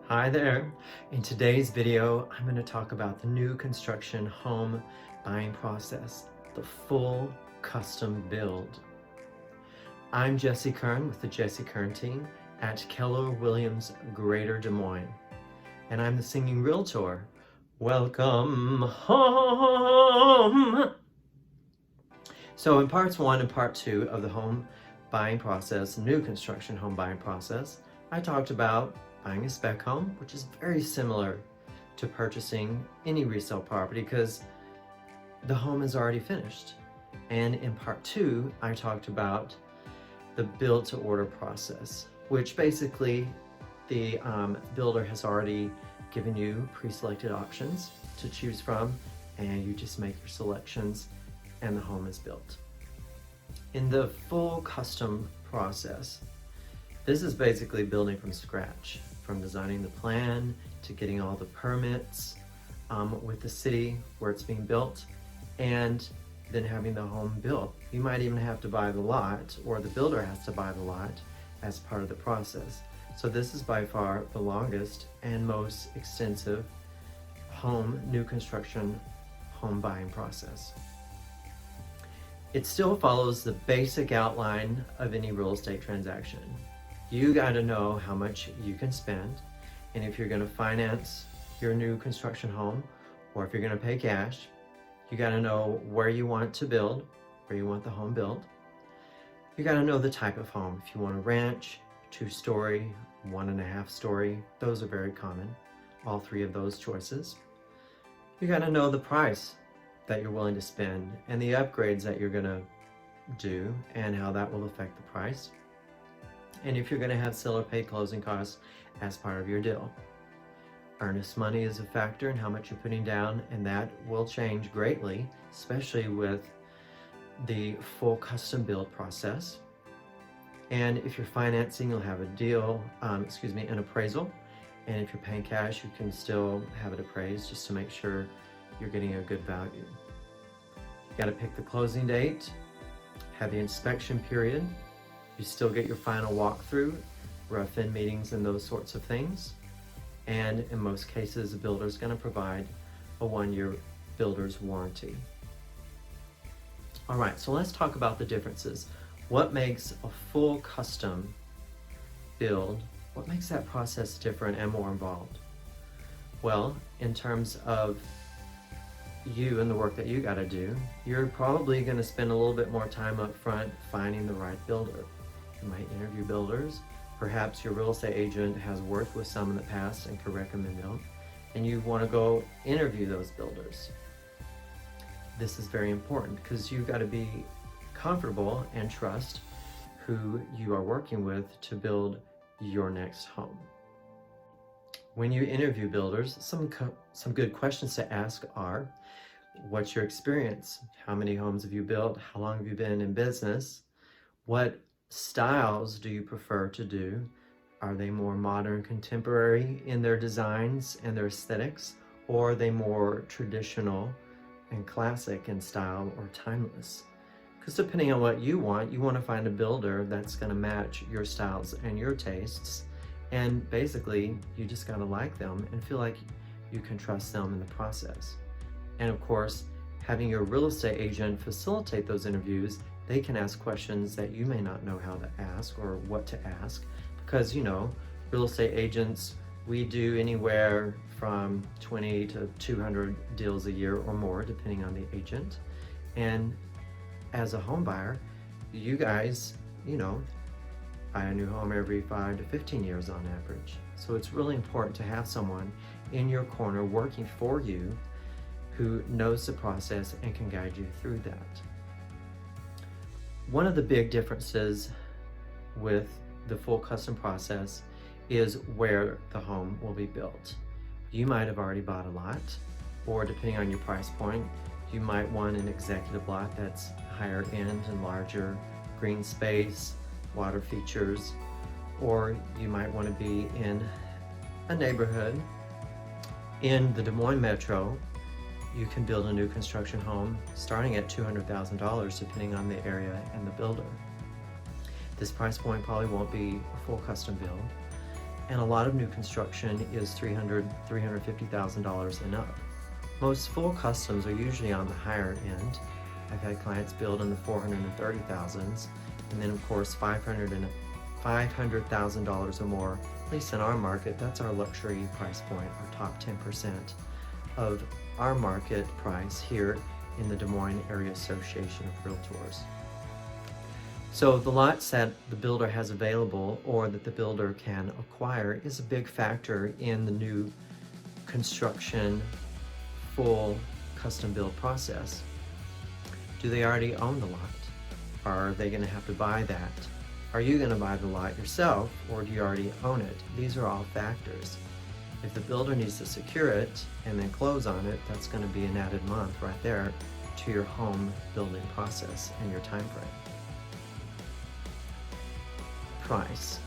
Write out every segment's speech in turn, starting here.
Hi there. In today's video, I'm going to talk about the new construction home buying process, the full custom build. I'm Jesse Kern with the Jesse Kern team at Keller Williams Greater Des Moines, and I'm the singing Realtor. Welcome home. So in parts 1 and part 2 of the home buying process, new construction home buying process, I talked about buying a spec home, which is very similar to purchasing any resale property because the home is already finished. And in part 2, I talked about the build to order process, which basically the builder has already given you pre-selected options to choose from, and you just make your selections and the home is built. In the full custom process, this is basically building from scratch, from designing the plan to getting all the permits with the city where it's being built, and then having the home built. You might even have to buy the lot, or the builder has to buy the lot as part of the process. So this is by far the longest and most extensive new construction home buying process. It still follows the basic outline of any real estate transaction. You got to know how much you can spend, and if you're going to finance your new construction home, or if you're going to pay cash, you got to know where you want to build, where you want the home built. You got to know the type of home. If you want a ranch, 2-story, 1.5-story, those are very common, all 3 of those choices. You got to know the price that you're willing to spend and the upgrades that you're going to do and how that will affect the price. And if you're going to have seller pay closing costs as part of your deal. Earnest money is a factor in how much you're putting down, and that will change greatly, especially with the full custom build process. And if you're financing, you'll have a deal, an appraisal. And if you're paying cash, you can still have it appraised just to make sure you're getting a good value. You got to pick the closing date, have the inspection period. You still get your final walkthrough, rough-in meetings, and those sorts of things. And in most cases, the builder is going to provide a 1-year builder's warranty. All right, so let's talk about the differences. What makes a full custom build, what makes that process different and more involved? Well, in terms of you and the work that you got to do, you're probably going to spend a little bit more time up front finding the right builder. You might interview builders. Perhaps your real estate agent has worked with some in the past and can recommend them, and you want to go interview those builders. This is very important because you've got to be comfortable and trust who you are working with to build your next home. When you interview builders, some good questions to ask are, what's your experience? How many homes have you built? How long have you been in business? What styles do you prefer to do? Are they more modern, contemporary in their designs and their aesthetics, or are they more traditional and classic in style or timeless? Because depending on what you want to find a builder that's going to match your styles and your tastes, and basically you just got to like them and feel like you can trust them in the process. And of course, having your real estate agent facilitate those interviews, they can ask questions that you may not know how to ask or what to ask, because real estate agents, we do anywhere from 20 to 200 deals a year or more, depending on the agent. And as a home buyer, you guys, buy a new home every 5 to 15 years on average. So it's really important to have someone in your corner working for you who knows the process and can guide you through that. One of the big differences with the full custom process is where the home will be built. You might have already bought a lot, or depending on your price point, you might want an executive lot that's higher end and larger, green space, water features, or you might want to be in a neighborhood. In the Des Moines metro, you can build a new construction home starting at $200,000 depending on the area and the builder. This price point probably won't be a full custom build. and a lot of new construction is $350,000 and up. Most full customs are usually on the higher end. I've had clients build in the $430,000s, and then of course $500,000 or more, at least in our market. That's our luxury price point, our top 10% of our market price here in the Des Moines Area Association of Realtors. So the lots that the builder has available or that the builder can acquire is a big factor in the new construction full custom build process. Do they already own the lot? Are they going to have to buy that? Are you going to buy the lot yourself, or do you already own it? These are all factors. If the builder needs to secure it and then close on it, that's going to be an added month right there to your home building process and your time frame. Price.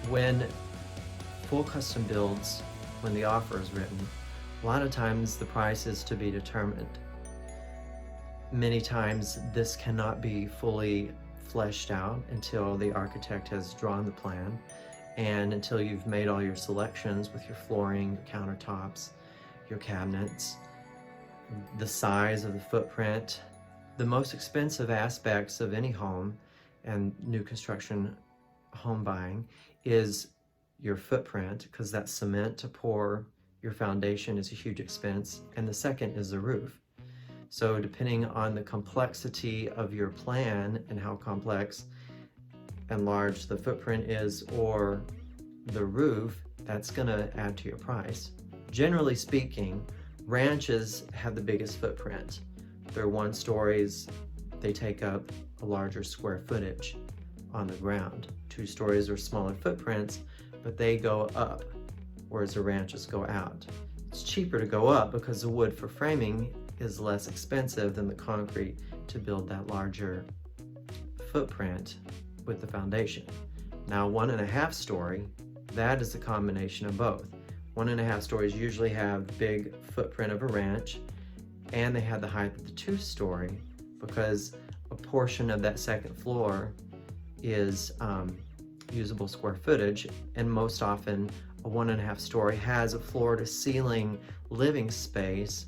When full custom builds, when the offer is written, a lot of times the price is to be determined. Many times this cannot be fully fleshed out until the architect has drawn the plan and until you've made all your selections with your flooring, your countertops, your cabinets, the size of the footprint. The most expensive aspects of any home and new construction home buying is your footprint, because that cement to pour your foundation is a huge expense, and the second is the roof. So depending on the complexity of your plan and how complex and large the footprint is or the roof, that's going to add to your price. Generally speaking, ranches have the biggest footprint. They're 1 stories, they take up a larger square footage on the ground. 2 stories are smaller footprints, but they go up, whereas the ranches go out. It's cheaper to go up because the wood for framing is less expensive than the concrete to build that larger footprint with the foundation. Now 1.5 story, that is a combination of both. 1.5 stories usually have the big footprint of a ranch, and they have the height of the 2 story because a portion of that second floor is usable square footage, and most often a 1.5 story has a floor to ceiling living space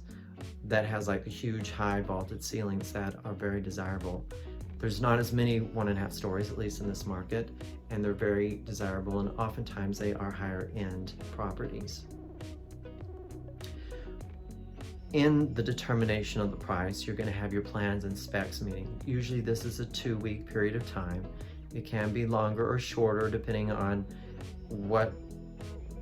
that has like a huge high vaulted ceilings that are very desirable. There's not as many 1.5 stories, at least in this market, and they're very desirable, and oftentimes they are higher end properties. In the determination of the price, you're going to have your plans and specs meeting. Usually this is a 2-week period of time. It can be longer or shorter depending on what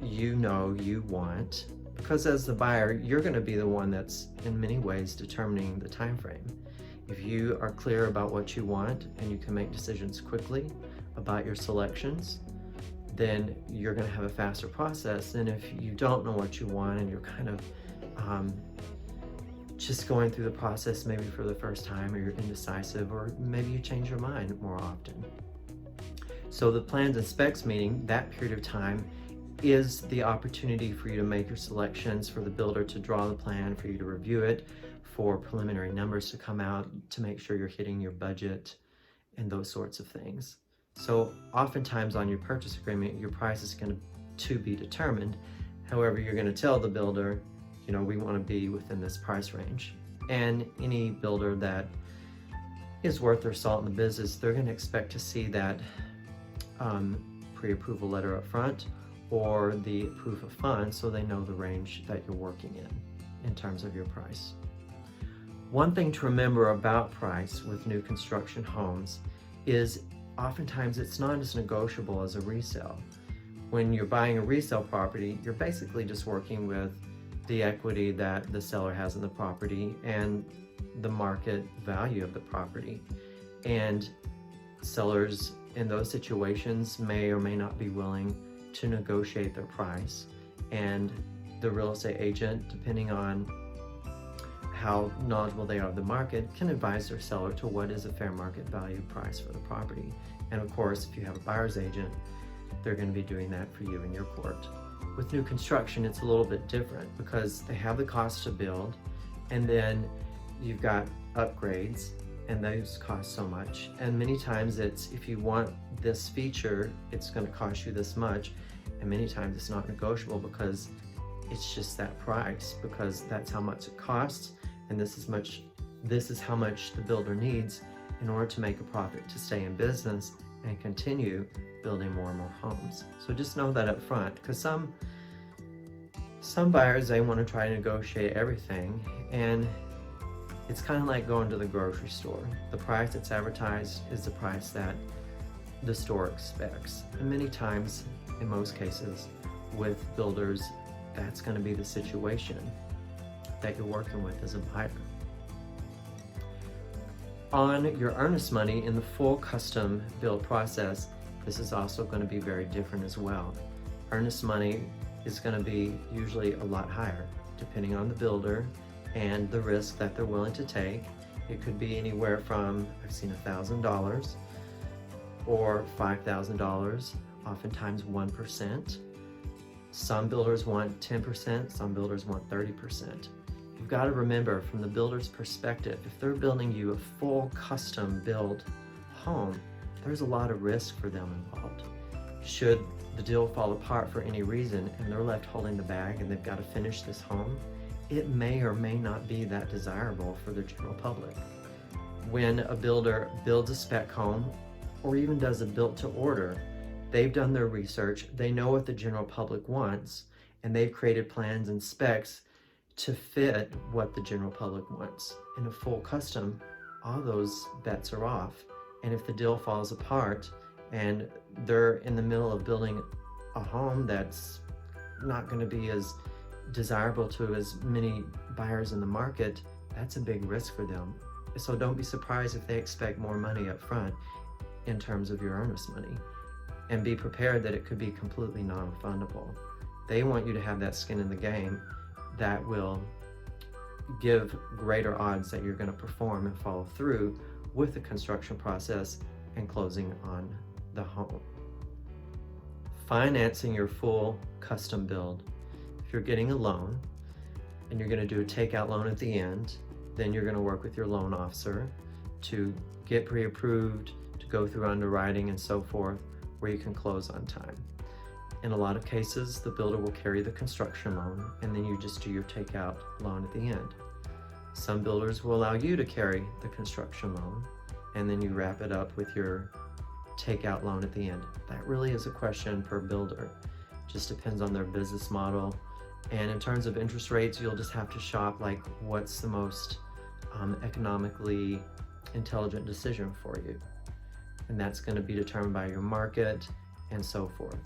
you know you want, because as the buyer, you're going to be the one that's in many ways determining the time frame. If you are clear about what you want and you can make decisions quickly about your selections, then you're going to have a faster process than if you don't know what you want and you're kind of just going through the process maybe for the first time, or you're indecisive, or maybe you change your mind more often. So the plans and specs meeting, that period of time, is the opportunity for you to make your selections, for the builder to draw the plan, for you to review it, for preliminary numbers to come out to make sure you're hitting your budget and those sorts of things. So oftentimes on your purchase agreement, your price is going to be determined. However, you're going to tell the builder, you know, we want to be within this price range. And any builder that is worth their salt in the business, they're going to expect to see that pre-approval letter up front or the proof of funds, so they know the range that you're working in terms of your price. One thing to remember about price with new construction homes is oftentimes it's not as negotiable as a resale. When you're buying a resale property, you're basically just working with the equity that the seller has in the property and the market value of the property. And sellers in those situations may or may not be willing to negotiate their price. And the real estate agent, depending on how knowledgeable they are of the market, can advise their seller to what is a fair market value price for the property. And of course, if you have a buyer's agent, they're going to be doing that for you in your court. With new construction, it's a little bit different because they have the cost to build, and then you've got upgrades, and those cost so much. And many times it's, if you want this feature, it's going to cost you this much. And many times it's not negotiable because it's just that price, because that's how much it costs, and this is how much the builder needs in order to make a profit to stay in business and continue building more and more homes. So just know that up front, because some buyers, they want to try to negotiate everything, and it's kind of like going to the grocery store. The price that's advertised is the price that the store expects. And many times, in most cases, with builders, that's going to be the situation that you're working with as a buyer. On your earnest money in the full custom build process, this is also going to be very different as well. Earnest money is going to be usually a lot higher, depending on the builder and the risk that they're willing to take. It could be anywhere from, I've seen $1,000 or $5,000, oftentimes 1%. Some builders want 10%, some builders want 30%. You've got to remember, from the builder's perspective, if they're building you a full custom build home, there's a lot of risk for them involved. Should the deal fall apart for any reason and they're left holding the bag and they've got to finish this home, it may or may not be that desirable for the general public. When a builder builds a spec home or even does a built to order, they've done their research, they know what the general public wants, and they've created plans and specs to fit what the general public wants. In a full custom, all those bets are off. And if the deal falls apart and they're in the middle of building a home that's not going to be as desirable to as many buyers in the market, that's a big risk for them. So don't be surprised if they expect more money up front in terms of your earnest money. And be prepared that it could be completely non-refundable. They want you to have that skin in the game that will give greater odds that you're going to perform and follow through with the construction process and closing on the home. Financing your full custom build. If you're getting a loan and you're going to do a takeout loan at the end, then you're going to work with your loan officer to get pre-approved, to go through underwriting and so forth, where you can close on time. In a lot of cases, the builder will carry the construction loan and then you just do your takeout loan at the end. Some builders will allow you to carry the construction loan and then you wrap it up with your takeout loan at the end. That really is a question per builder. Just depends on their business model. And in terms of interest rates, you'll just have to shop like what's the most economically intelligent decision for you. And that's going to be determined by your market and so forth.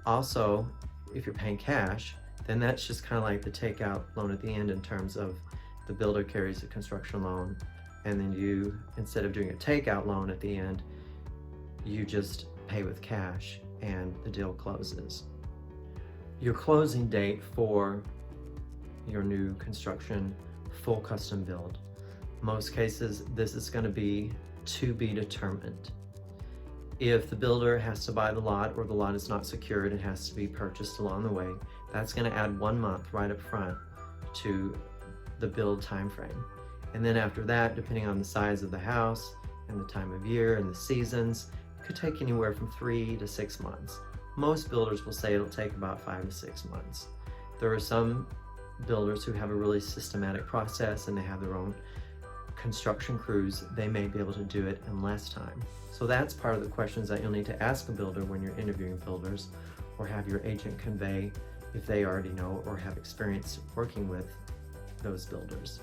Also, if you're paying cash, then that's just kind of like the takeout loan at the end, in terms of the builder carries the construction loan and then you, instead of doing a takeout loan at the end, you just pay with cash and the deal closes. Your closing date for your new construction full custom build. Most cases, this is going to be determined. If the builder has to buy the lot or the lot is not secured, it has to be purchased along the way, that's going to add 1 month right up front to the build time frame. And then after that, depending on the size of the house and the time of year and the seasons, it could take anywhere from 3 to 6 months. Most builders will say it'll take about 5 to 6 months. There are some builders who have a really systematic process and they have their own construction crews. They may be able to do it in less time. So that's part of the questions that you'll need to ask a builder when you're interviewing builders, or have your agent convey if they already know or have experience working with those builders.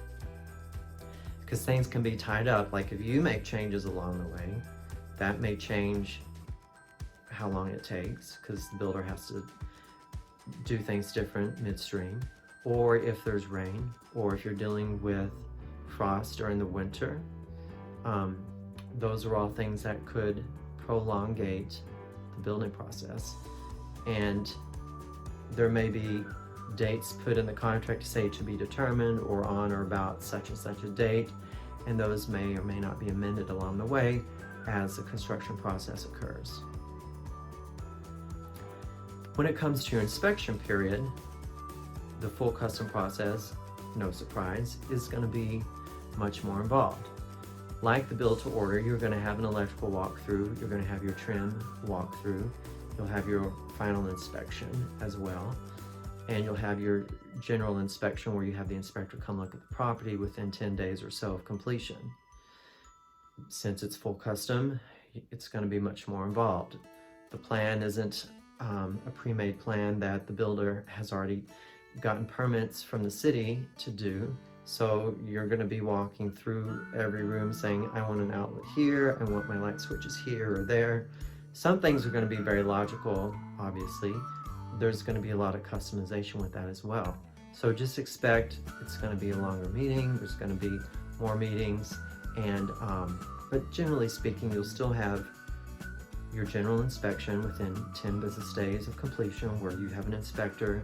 Because things can be tied up. Like if you make changes along the way, that may change how long it takes, because the builder has to do things different midstream. Or if there's rain, or if you're dealing with frost during the winter, those are all things that could prolongate the building process. And there may be dates put in the contract to say to be determined, or on or about such and such a date, and those may or may not be amended along the way as the construction process occurs. When it comes to your inspection period, the full custom process, no surprise, is going to be much more involved. Like the build to order, you're going to have an electrical walkthrough, you're going to have your trim walkthrough, You'll have your final inspection as well. And you'll have your general inspection where you have the inspector come look at the property within 10 days or so of completion. Since it's full custom, it's going to be much more involved. The plan isn't a pre-made plan that the builder has already gotten permits from the city to do. So you're going to be walking through every room saying, I want an outlet here, I want my light switches here or there. Some things are going to be very logical, obviously. There's going to be a lot of customization with that as well. So just expect it's going to be a longer meeting, there's going to be more meetings, and but generally speaking, you'll still have your general inspection within 10 business days of completion, where you have an inspector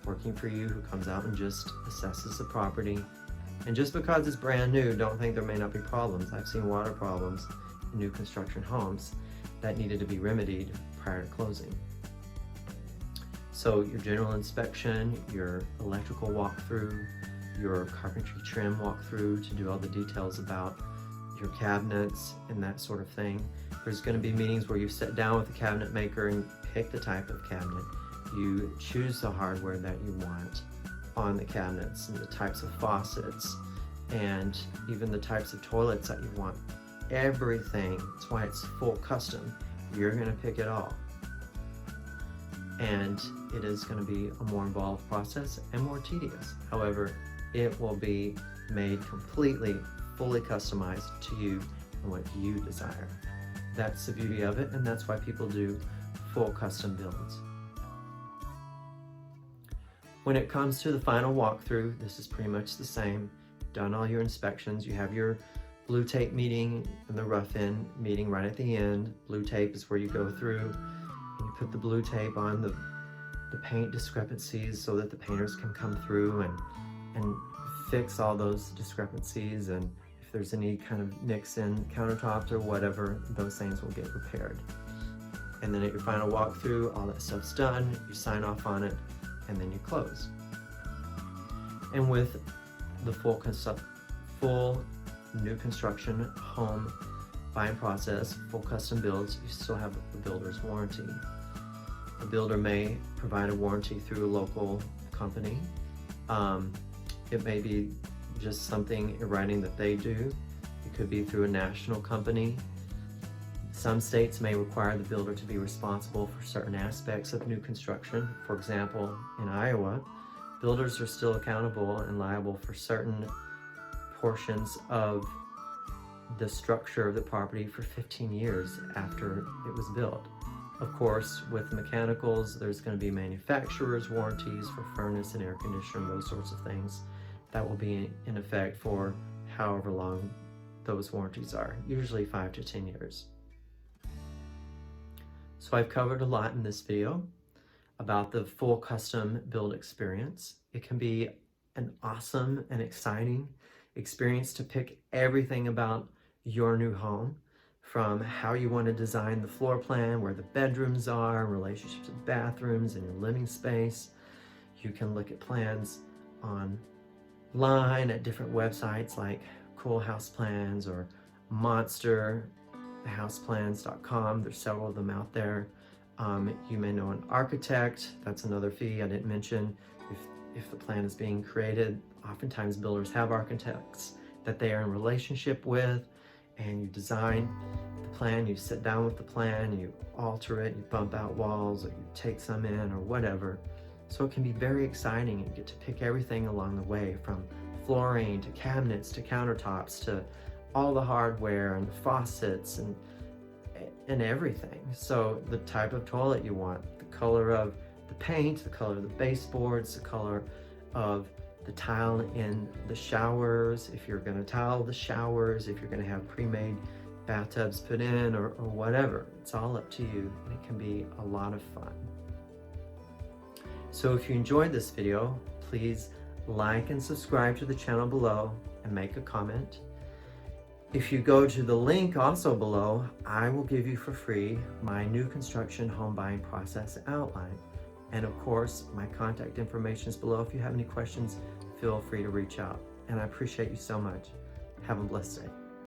working for you who comes out and just assesses the property. And just because it's brand new, don't think there may not be problems. I've seen water problems in new construction homes that needed to be remedied prior to closing. So your general inspection, your electrical walkthrough, your carpentry trim walkthrough to do all the details about your cabinets and that sort of thing. There's going to be meetings where you sit down with the cabinet maker and pick the type of cabinet. You choose the hardware that you want on the cabinets and the types of faucets and even the types of toilets that you want. Everything, that's why it's full custom. You're going to pick it all. And it is going to be a more involved process and more tedious. However, it will be made completely, fully customized to you and what you desire. That's the beauty of it, and that's why people do full custom builds. When it comes to the final walkthrough, this is pretty much the same. Done all your inspections, you have your blue tape meeting and the rough-in meeting right at the end. Blue tape is where you go through and you put the blue tape on the paint discrepancies so that the painters can come through and fix all those discrepancies, and if there's any kind of nicks in countertops or whatever, those things will get repaired. And then at your final walkthrough, all that stuff's done, you sign off on it, and then you close. And with the full new construction home buying process, full custom builds, you still have the builder's warranty. The builder may provide a warranty through a local company. It may be just something in writing that they do. It could be through a national company. Some states may require the builder to be responsible for certain aspects of new construction. For example, in Iowa, builders are still accountable and liable for certain portions of the structure of the property for 15 years after it was built. Of course, with mechanicals, there's going to be manufacturer's warranties for furnace and air conditioner, those sorts of things that will be in effect for however long those warranties are, usually 5 to 10 years. So I've covered a lot in this video about the full custom build experience. It can be an awesome and exciting experience to pick everything about your new home, from how you want to design the floor plan, where the bedrooms are, relationships with bathrooms and your living space. You can look at plans online at different websites like Cool House Plans or monsterhouseplans.com. There's several of them out there. You may know an architect. That's another fee I didn't mention. If the plan is being created, oftentimes builders have architects that they are in relationship with, and you design the plan, you sit down with the plan, you alter it, you bump out walls, or you take some in, or whatever. So it can be very exciting, and you get to pick everything along the way, from flooring to cabinets to countertops to all the hardware and the faucets and everything. So the type of toilet you want, the color of the paint, the color of the baseboards, the color of the tile in the showers, if you're going to tile the showers, if you're going to have pre-made bathtubs put in, or whatever. It's all up to you, and it can be a lot of fun. So if you enjoyed this video, please like and subscribe to the channel below and make a comment. If you go to the link also below, I will give you for free my new construction home buying process outline. And of course, my contact information is below. If you have any questions, feel free to reach out. And I appreciate you so much. Have a blessed day.